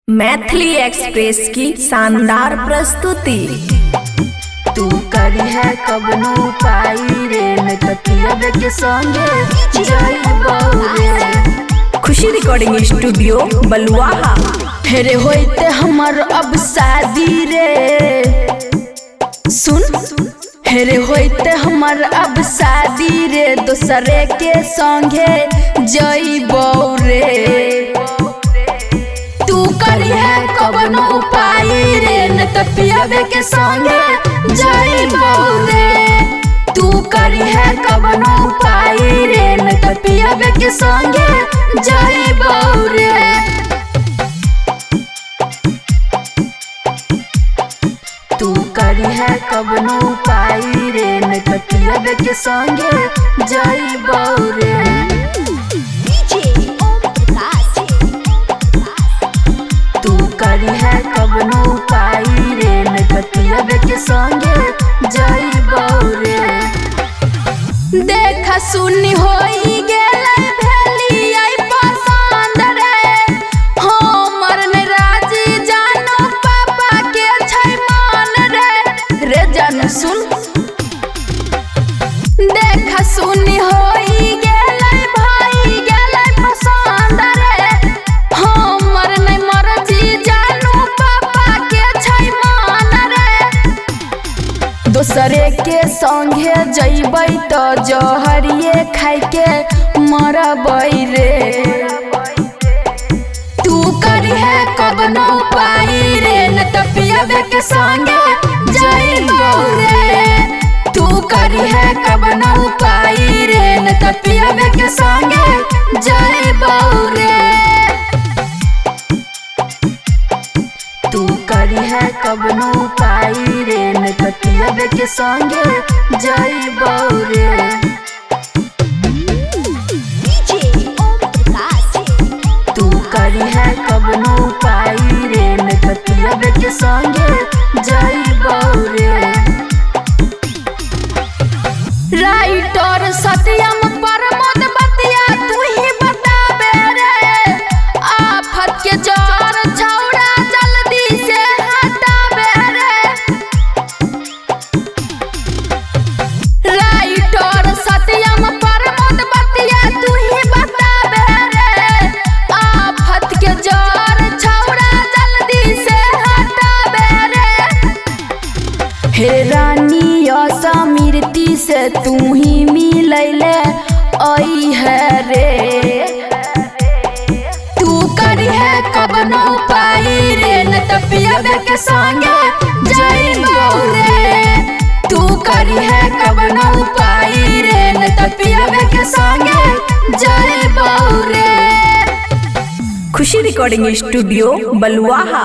Maithili express की शानदार प्रस्तुति। तू करी है कबनो पाई रे नकतियब के संगे जाइबो रे। खुशी रिकॉर्डिंग स्टूडियो बलुआहा। हेरे होइते हमर अब शादी रे, सुन हेरे होइते हमर अब शादी रे, दोसरे के संगे जाइबो रे। तू करी है कबनो पाई रे नकतियब के संगे जाइबो रे। तू करी है कबनो पाई रे नकतियब के संगे जाइबो रे। तू करी है कबनो पाई रे नकतियब के संगे जाइबो रे। तू करी है कबनो पाई रे नकतियब के संगे जाइबो रे। देखा सुनी होई गेलै भेली आई पसंद रे, हमर ने राजी जानो पापा के छै मान रे जानू सुन। देखा सुनी होई गेलै भाई गेलै पसंद रे, हमर ने मर्जी जानो पापा के छै मान रे। दोसरे के संगे जइबै तो जहरिए खाइ के मरबै रे। तू करी है कबनो पाई रे नकतियब के संगे जाइबो रे। तू करी है कबनो पाई रे नकतियब के संगे जाइबो रे। तू करी है कबनो पाई रे नकतियब के संगे जाइबो रे। तू करी है कबनो पाई रे नकतियब के संगे जाइबो रे। राइटर सत्यम प्रमोद बतिया तू ही बताबे रे, आफत के जड़ छौड़ा जल्दी से हटाबे रे। राइटर सत्यम प्रमोद बतिया तू ही बताबे रे, आफत के जड़ छौड़ा जल्दी से हटाबे रे। हे रानी असमीरती से तू ही मिलैले आई है रे। तू करी है कबनो पाई रे नकतियब के संगे जाइबो रे। तू करी है कबनो पाई रे नकतियब के संगे जाइबो रे। खुशी रिकॉर्डिंग स्टूडियो बलुआहा।